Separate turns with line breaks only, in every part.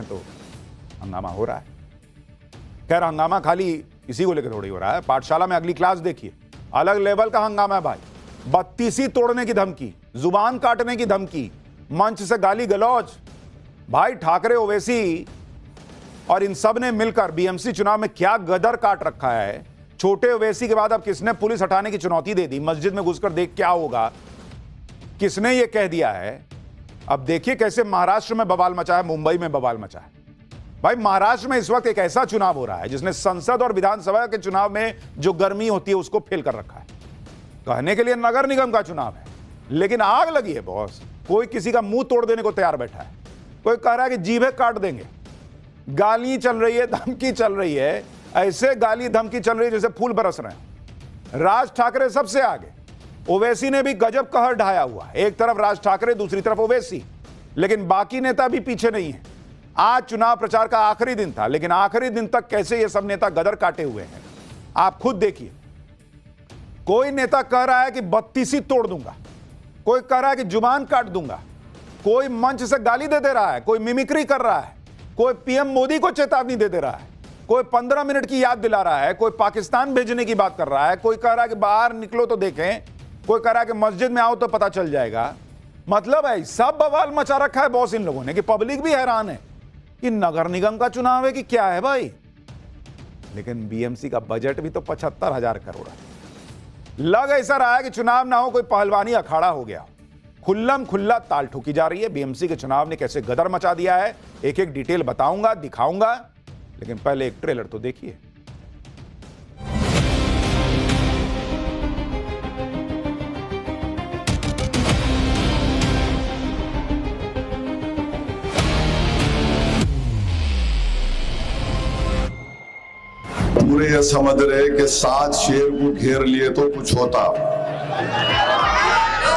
तो हंगामा हो रहा है। खैर हंगामा खाली इसी को लेकर थोड़ी हो रहा है, पाठशाला में अगली क्लास देखिए, अलग लेवल का हंगामा है भाई। बत्तीसी तोड़ने की धमकी, जुबान काटने की धमकी, मंच से गाली गलौज। भाई ठाकरे, ओवैसी और इन सब ने मिलकर बीएमसी चुनाव में क्या गदर काट रखा है। छोटे ओवैसी के बाद अब किसने पुलिस हटाने की चुनौती दे दी, मस्जिद में घुसकर देख क्या होगा, किसने ये कह दिया है। अब देखिए कैसे महाराष्ट्र में बवाल मचा है, मुंबई में बवाल मचा है। भाई महाराष्ट्र में इस वक्त एक ऐसा चुनाव हो रहा है जिसने संसद और विधानसभा के चुनाव में जो गर्मी होती है उसको फेल कर रखा है। कहने के लिए नगर निगम का चुनाव है, लेकिन आग लगी है बॉस। कोई किसी का मुंह तोड़ देने को तैयार बैठा है, कोई कह रहा है कि जीभे काट देंगे। गाली चल रही है, धमकी चल रही है, ऐसे गाली धमकी चल रही है जैसे फूल बरस रहे हैं। राज ठाकरे सबसे आगे, ओवैसी ने भी गजब कहर ढाया हुआ। एक तरफ राज ठाकरे, दूसरी तरफ ओवैसी, लेकिन बाकी नेता भी पीछे नहीं है। आज चुनाव प्रचार का आखिरी दिन था, लेकिन आखिरी दिन तक कैसे ये सब नेता गदर काटे हुए हैं आप खुद देखिए। कोई नेता कह रहा है कि बत्तीसी तोड़ दूंगा, कोई कह रहा है कि जुबान काट दूंगा, कोई मंच से गाली दे रहा है, कोई मिमिक्री कर रहा है, कोई पीएम मोदी को चेतावनी दे रहा है, कोई 15 मिनट की याद दिला रहा है, कोई पाकिस्तान भेजने की बात कर रहा है, कोई कह रहा है कि बाहर निकलो तो देखें, कोई कह रहा है कि मस्जिद में आओ तो पता चल जाएगा। मतलब है सब बवाल मचा रखा है बॉस इन लोगों ने कि पब्लिक भी हैरान है कि नगर निगम का चुनाव है कि क्या है भाई। लेकिन बीएमसी का बजट भी तो 75,000 करोड़ है। लग ऐसा रहा है कि चुनाव ना हो, कोई पहलवानी अखाड़ा हो गया। खुल्लम खुल्ला ताल ठोकी जा रही है। बीएमसी के चुनाव ने कैसे गदर मचा दिया है, एक एक डिटेल बताऊंगा, दिखाऊंगा, लेकिन पहले एक ट्रेलर तो देखिए।
पूरे ये समझ रहे कि 7 शेर को घेर लिए तो कुछ होता।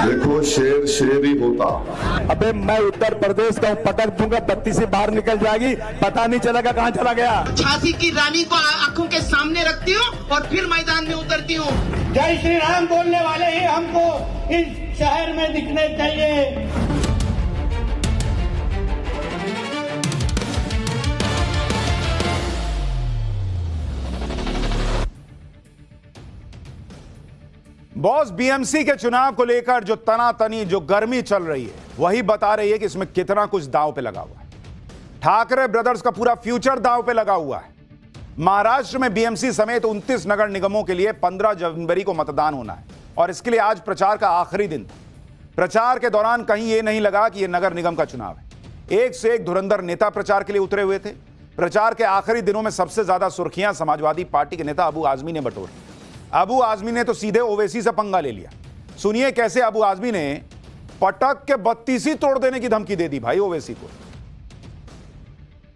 देखो शेर शेर ही होता।
अबे मैं उत्तर प्रदेश का पटक दूंगा, 32 से बाहर निकल जाएगी, पता नहीं चलेगा कहां चला गया।
झांसी की रानी को आंखों के सामने रखती हूँ और फिर मैदान में उतरती हूँ।
जय श्री राम बोलने वाले ही हमको इस शहर में दिखने चाहिए।
बॉस बीएमसी के चुनाव को लेकर जो तनातनी, जो गर्मी चल रही है, वही बता रही है कि इसमें कितना कुछ दांव पे लगा हुआ है। ठाकरे ब्रदर्स का पूरा फ्यूचर दांव पे लगा हुआ है। महाराष्ट्र में बीएमसी समेत 29 नगर निगमों के लिए 15 जनवरी को मतदान होना है और इसके लिए आज प्रचार का आखिरी दिन था। प्रचार के दौरान कहीं यह नहीं लगा कि यह नगर निगम का चुनाव है। एक से एक धुरंधर नेता प्रचार के लिए उतरे हुए थे। प्रचार के आखिरी दिनों में सबसे ज्यादा सुर्खियां समाजवादी पार्टी के नेता अबू आजमी ने बटोरी। अबू आजमी ने तो सीधे ओवैसी से पंगा ले लिया। सुनिए कैसे अबू आजमी ने पटक के 32 तोड़ देने की धमकी दे दी भाई ओवैसी को।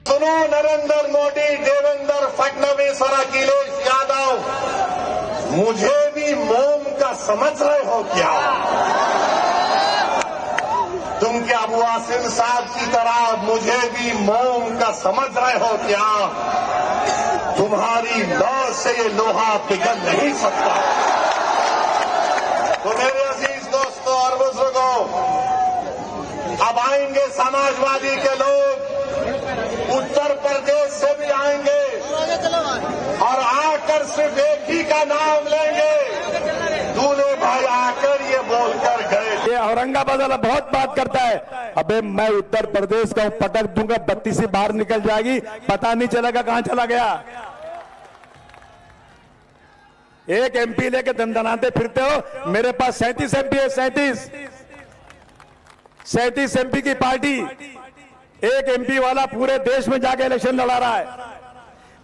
सुनो नरेंद्र मोदी, देवेंद्र फडणवीस और अखिलेश यादव, मुझे भी मोम का समझ रहे हो क्या? तुम क्या अबू आसिम साहब की तरह मुझे भी मोम का समझ रहे हो क्या? तुम्हारी लौ से ये लोहा पिघल नहीं सकता। तो मेरे अजीज दोस्तों और बुजुर्गों, अब आएंगे समाजवादी के लोग, उत्तर प्रदेश से भी आएंगे और आकर सिर्फ एक ही का नाम लेंगे, दूल्हे भाई आकर ये बोलकर गए।
ये औरंगाबाद वाला बहुत बात करता है, अबे मैं उत्तर प्रदेश का पटक दूंगा, 32 से बाहर निकल जाएगी, पता नहीं चलेगा कहां चला गया। एक एमपी लेके दंदनाते फिरते हो, मेरे पास 37 एमपी है। 37 एमपी की पार्टी, एक एमपी वाला पूरे देश में जाके इलेक्शन लड़ा रहा है।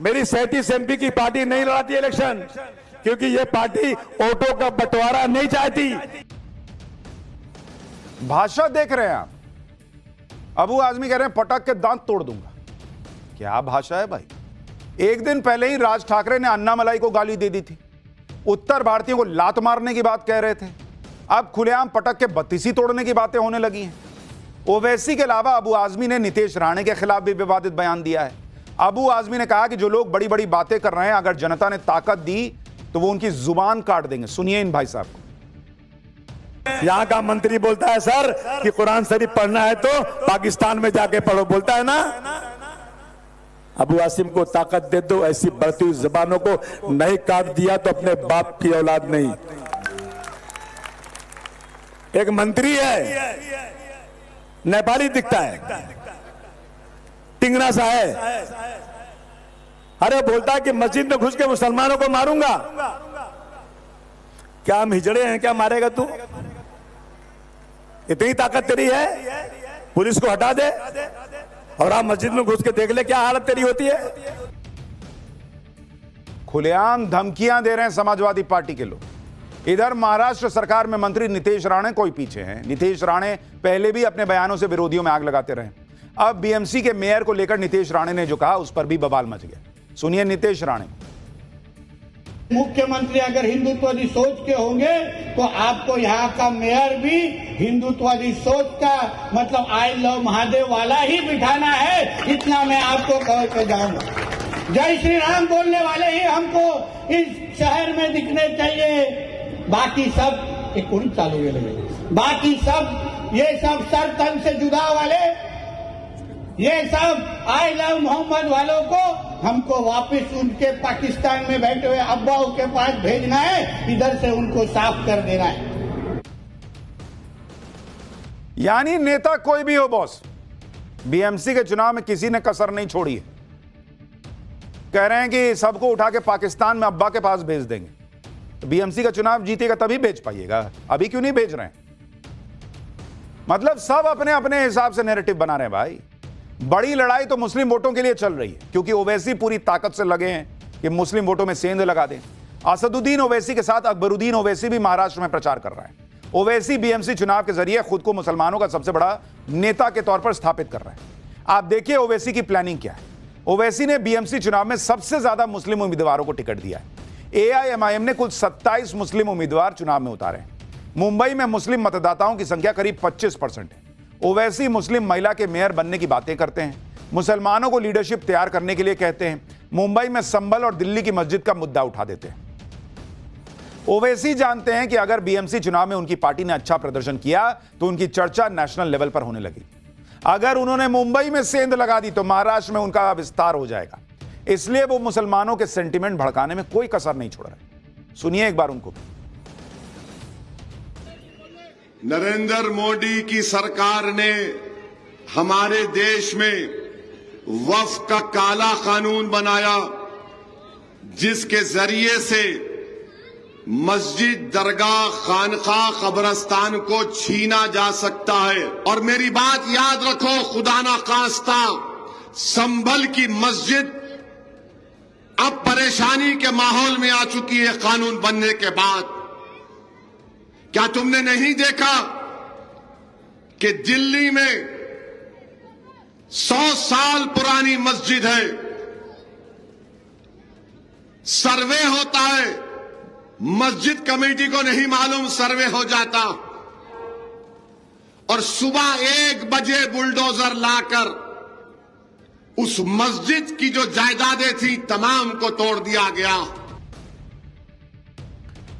मेरी 37 एमपी की पार्टी नहीं लड़ाती इलेक्शन, क्योंकि ये पार्टी वोटों का बंटवारा नहीं चाहती।
भाषा देख रहे हैं आप, अबू आजमी कह रहे हैं पटक के दांत तोड़ दूंगा। क्या भाषा है भाई। एक दिन पहले ही राज ठाकरे ने अन्नामलाई को गाली दे दी थी, उत्तर भारतीयों को लात मारने की बात कह रहे थे। अब खुलेआम पटक के 32 तोड़ने की बातें होने लगी हैं। ओवैसी के अलावा अबू आजमी ने नीतीश राणे के खिलाफ भी विवादित बयान दिया है। अबू आजमी ने कहा कि जो लोग बड़ी बड़ी बातें कर रहे हैं, अगर जनता ने ताकत दी तो वो उनकी जुबान काट देंगे। सुनिए इन भाई साहब को।
यहाँ का मंत्री बोलता है सर कि कुरान शरीफ पढ़ना है तो पाकिस्तान में जाके पढ़ो, बोलता है ना। अबू आसिम को ताकत दे दो, ऐसी बढ़ती हुई जबानों को नहीं काट दिया तो अपने बाप की औलाद नहीं। एक मंत्री है, नेपाली दिखता है, टिंगरा सा है, अरे बोलता है कि मस्जिद में घुस के मुसलमानों को मारूंगा। क्या हम हिजड़े हैं, क्या मारेगा तू? इतनी ताकत तेरी है, पुलिस को हटा दे और आप मस्जिद में घुस के देख ले क्या हालत तेरी होती है।
खुलेआम धमकियां दे रहे हैं समाजवादी पार्टी के लोग। इधर महाराष्ट्र सरकार में मंत्री नीतीश राणे कोई पीछे हैं। नीतीश राणे पहले भी अपने बयानों से विरोधियों में आग लगाते रहे। अब बीएमसी के मेयर को लेकर नीतीश राणे ने जो कहा उस पर भी बवाल मच गया। सुनिए नीतीश राणे।
मुख्यमंत्री अगर हिंदुत्ववादी सोच के होंगे तो आपको यहाँ का मेयर भी हिंदुत्ववादी सोच का मतलब आई लव महादेव वाला ही बिठाना है, इतना मैं आपको कह के जाऊंगा। जय श्री राम बोलने वाले ही हमको इस शहर में दिखने चाहिए। बाकी सब एक कुंड चालू लगे, बाकी सब ये सब सर तन से जुदा वाले, ये सब आई लव मोहम्मद वालों को हमको वापस उनके पाकिस्तान में बैठे हुए अब्बाओं के पास भेजना है, इधर से उनको साफ कर देना है।
यानी नेता कोई भी हो बॉस, बीएमसी के चुनाव में किसी ने कसर नहीं छोड़ी है। कह रहे हैं कि सबको उठा के पाकिस्तान में अब्बा के पास भेज देंगे। तो बीएमसी का चुनाव जीतेगा तभी भेज पाइएगा, अभी क्यों नहीं भेज रहे हैं? मतलब सब अपने अपने हिसाब से नैरेटिव बना रहे हैं भाई। बड़ी लड़ाई तो मुस्लिम वोटों के लिए चल रही है, क्योंकि ओवैसी पूरी ताकत से लगे हैं कि मुस्लिम वोटों में सेंध लगा दें। असदुद्दीन ओवैसी के साथ अकबरुद्दीन ओवैसी भी महाराष्ट्र में प्रचार कर रहा है। ओवैसी बीएमसी चुनाव के जरिए खुद को मुसलमानों का सबसे बड़ा नेता के तौर पर स्थापित कर रहा है। आप देखिए ओवैसी की प्लानिंग क्या है। ओवैसी ने बीएमसी चुनाव में सबसे ज्यादा मुस्लिम उम्मीदवारों को टिकट दिया है। एआईएमआईएम ने कुल 27 मुस्लिम उम्मीदवार चुनाव में उतारे हैं। मुंबई में मुस्लिम मतदाताओं की संख्या करीब 25% है। ओवैसी मुस्लिम महिला के मेयर बनने की बातें करते हैं, मुसलमानों को लीडरशिप तैयार करने के लिए कहते हैं, मुंबई में संभल और दिल्ली की मस्जिद का मुद्दा उठा देते हैं। ओवैसी जानते हैं कि अगर बीएमसी चुनाव में उनकी पार्टी ने अच्छा प्रदर्शन किया तो उनकी चर्चा नेशनल लेवल पर होने लगी। अगर उन्होंने मुंबई में सेंध लगा दी तो महाराष्ट्र में उनका विस्तार हो जाएगा। इसलिए वो मुसलमानों के सेंटिमेंट भड़काने में कोई कसर नहीं छोड़ रहे। सुनिए एक बार उनको।
नरेंद्र मोदी की सरकार ने हमारे देश में वक्फ का काला कानून बनाया, जिसके जरिए से मस्जिद, दरगाह, खानका, कब्रस्तान को छीना जा सकता है। और मेरी बात याद रखो, खुदा ना खास्ता संभल की मस्जिद अब परेशानी के माहौल में आ चुकी है कानून बनने के बाद। क्या तुमने नहीं देखा कि दिल्ली में 100 साल पुरानी मस्जिद है, सर्वे होता है, मस्जिद कमेटी को नहीं मालूम, सर्वे हो जाता और सुबह 1 बजे बुलडोजर लाकर उस मस्जिद की जो जायदादें थी तमाम को तोड़ दिया गया।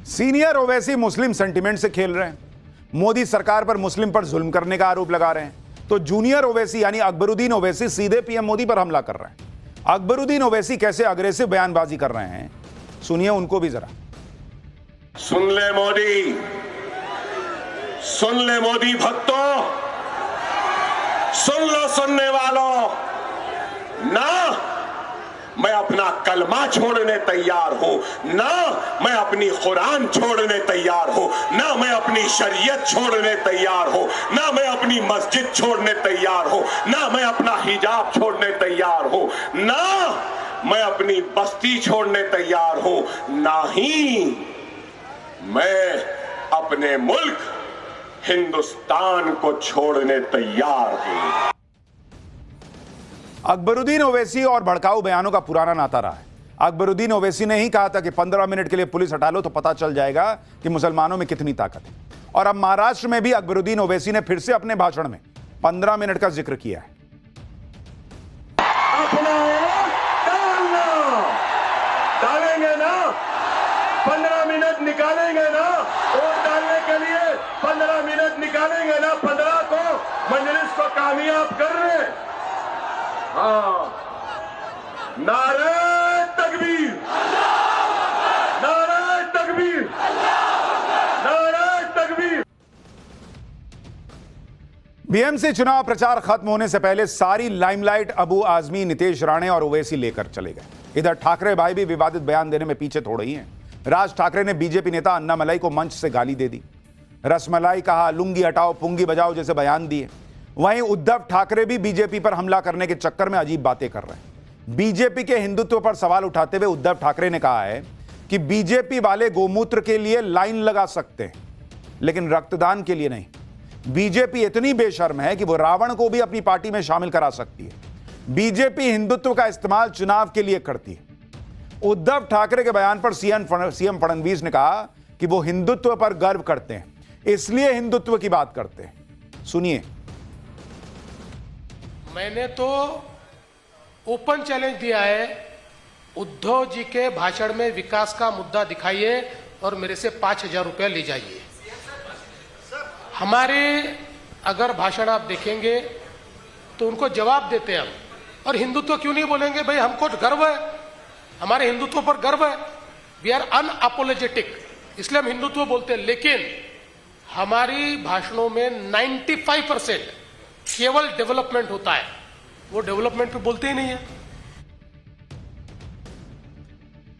सीनियर ओवैसी मुस्लिम सेंटिमेंट से खेल रहे हैं, मोदी सरकार पर मुस्लिम पर जुल्म करने का आरोप लगा रहे हैं। तो जूनियर ओवैसी यानी अकबरुद्दीन ओवैसी सीधे पीएम मोदी पर हमला कर रहे हैं। अकबरुद्दीन ओवैसी कैसे अग्रेसिव बयानबाजी कर रहे हैं, सुनिए उनको भी जरा।
सुन ले मोदी, सुन ले मोदी भक्तों, सुन लो सुनने वालों, ना मैं अपना कलमा छोड़ने तैयार हूं, ना मैं अपनी कुरान छोड़ने तैयार हूं, ना मैं अपनी शरीयत छोड़ने तैयार हूं, ना मैं अपनी मस्जिद छोड़ने तैयार हूं, ना मैं अपना हिजाब छोड़ने तैयार हूं, ना मैं अपनी बस्ती छोड़ने तैयार हूं, ना ही मैं अपने मुल्क हिंदुस्तान को छोड़ने तैयार हूं।
अकबरुद्दीन ओवैसी और भड़काऊ बयानों का पुराना नाता रहा है। अकबरुद्दीन ओवैसी ने ही कहा था कि 15 मिनट के लिए पुलिस हटा लो तो पता चल जाएगा कि मुसलमानों में कितनी ताकत है। और अब महाराष्ट्र में भी अकबरुद्दीन ओवैसी ने फिर से अपने भाषण में 15 मिनट का जिक्र किया है।
डालेंगे ना, 15 मिनट निकालेंगे ना, वोट डालने के लिए 15 मिनट निकालेंगे ना, 15 को मजलिस को कामयाब कर रहे। हाँ, नारे तकबीर, नारे तकबीर, नारे तकबीर।
बीएमसी चुनाव प्रचार खत्म होने से पहले सारी लाइमलाइट अबू आजमी, नीतीश राणे और ओवैसी लेकर चले गए। इधर ठाकरे भाई भी विवादित बयान देने में पीछे थोड़े ही हैं। राज ठाकरे ने बीजेपी नेता अन्नामलाई को मंच से गाली दे दी, रसमलाई कहा, लुंगी हटाओ पुंगी बजाओ जैसे बयान दिए। वहीं उद्धव ठाकरे भी बीजेपी पर हमला करने के चक्कर में अजीब बातें कर रहे हैं। बीजेपी के हिंदुत्व पर सवाल उठाते हुए उद्धव ठाकरे ने कहा है कि बीजेपी वाले गोमूत्र के लिए लाइन लगा सकते हैं लेकिन रक्तदान के लिए नहीं। बीजेपी इतनी बेशर्म है कि वो रावण को भी अपनी पार्टी में शामिल करा सकती है। बीजेपी हिंदुत्व का इस्तेमाल चुनाव के लिए करती है। उद्धव ठाकरे के बयान पर सीएम फडणवीस ने कहा कि वो हिंदुत्व पर गर्व करते हैं, इसलिए हिंदुत्व की बात करते हैं। सुनिए।
मैंने तो ओपन चैलेंज दिया है, उद्धव जी के भाषण में विकास का मुद्दा दिखाइए और मेरे से 5,000 रुपया ले जाइए। हमारे अगर भाषण आप देखेंगे तो उनको जवाब देते हैं हम। और हिंदुत्व क्यों नहीं बोलेंगे भाई, हमको गर्व है, हमारे हिंदुत्व पर गर्व है। वी आर अनअपोलोजेटिक, इसलिए हम हिंदुत्व बोलते हैं। लेकिन हमारी भाषणों में 95% केवल डेवलपमेंट होता है, वो डेवलपमेंट पे बोलते ही नहीं है।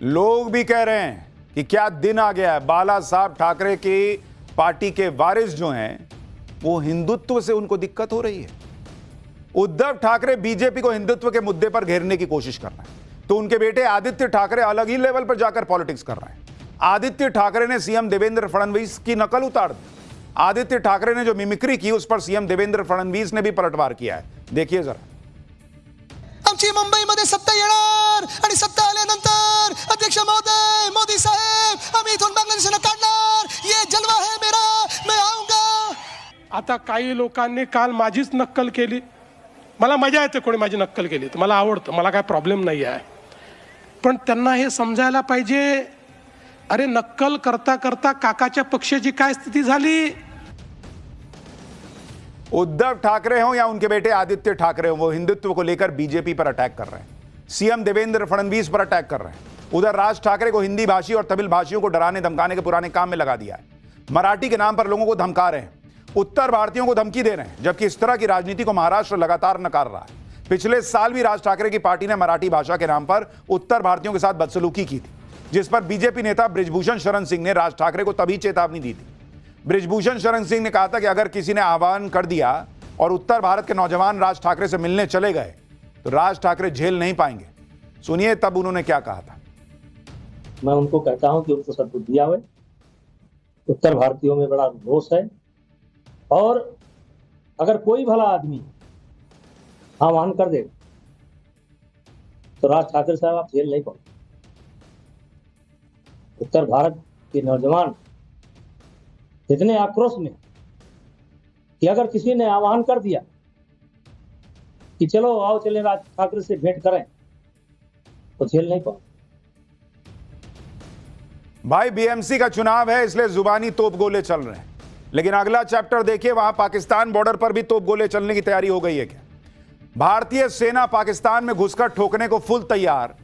लोग भी कह रहे हैं कि क्या दिन आ गया है, बाला साहब ठाकरे की पार्टी के वारिस जो हैं वो हिंदुत्व से उनको दिक्कत हो रही है। उद्धव ठाकरे बीजेपी को हिंदुत्व के मुद्दे पर घेरने की कोशिश कर रहे हैं तो उनके बेटे आदित्य ठाकरे अलग ही लेवल पर जाकर पॉलिटिक्स कर रहे हैं। आदित्य ठाकरे ने सीएम देवेंद्र फडणवीस की नकल उतार दी। आदित्य ठाकरे ने जो मिमिक्री की उस पर सीएम देवेंद्र फडणवीस ने भी पलटवार किया है। देखिए जरा।
आमची मुंबईमध्ये सत्ता येणार आणि सत्ता आल्यानंतर अध्यक्ष महोदय, मोदी साहेब, आम्ही इथून बांगलादेशाला काढणार, ये जलवा है मेरा, मैं आऊंगा।
आता काही लोकांनी काल माझीच नक्कल केली। मला मजा येते कोणी माझी नक्कल केली तर, मला आवडतं, मला काय प्रॉब्लेम नाही आहे। पण त्यांना हे समजायला पाहिजे, अरे नक्कल करता करता काकाच्या पक्षाची काय स्थिती झाली।
उद्धव ठाकरे हो या उनके बेटे आदित्य ठाकरे हो, वो हिंदुत्व को लेकर बीजेपी पर अटैक कर रहे हैं। सीएम देवेंद्र फडणवीस पर अटैक कर रहे हैं। उधर राज ठाकरे को हिंदी भाषी और तमिल भाषियों को डराने धमकाने के पुराने काम में लगा दिया है। मराठी के नाम पर लोगों को धमका रहे हैं, उत्तर भारतीयों को धमकी दे रहे हैं, जबकि इस तरह की राजनीति को महाराष्ट्र लगातार नकार रहा है। पिछले साल भी राज ठाकरे की पार्टी ने मराठी भाषा के नाम पर उत्तर भारतीयों के साथ बदसलूकी की थी, जिस पर बीजेपी नेता बृजभूषण शरण सिंह ने राज ठाकरे को तभी चेतावनी दी थी। बृजभूषण शरण सिंह ने कहा था कि अगर किसी ने आह्वान कर दिया और उत्तर भारत के नौजवान राज ठाकरे से मिलने चले गए तो राज ठाकरे झेल नहीं पाएंगे। सुनिए तब उन्होंने क्या कहा था।
मैं उनको कहता हूं कि उनको सद्बुद्धि आवे, उत्तर भारतीयों में बड़ा रोष है और अगर कोई भला आदमी आह्वान कर दे तो राज ठाकरे साहब आप झेल नहीं पाओगे। उत्तर भारत के नौजवान इतने आक्रोश में कि अगर किसी ने आह्वान कर दिया कि चलो आओ चले राज ठाकरे से भेंट करें तो झेल नहीं पाओगे।
भाई बीएमसी का चुनाव है इसलिए जुबानी तोपगोले चल रहे हैं, लेकिन अगला चैप्टर देखिए, वहां पाकिस्तान बॉर्डर पर भी तोपगोले चलने की तैयारी हो गई है क्या? भारतीय सेना पाकिस्तान में घुसकर ठोकने को फुल तैयार।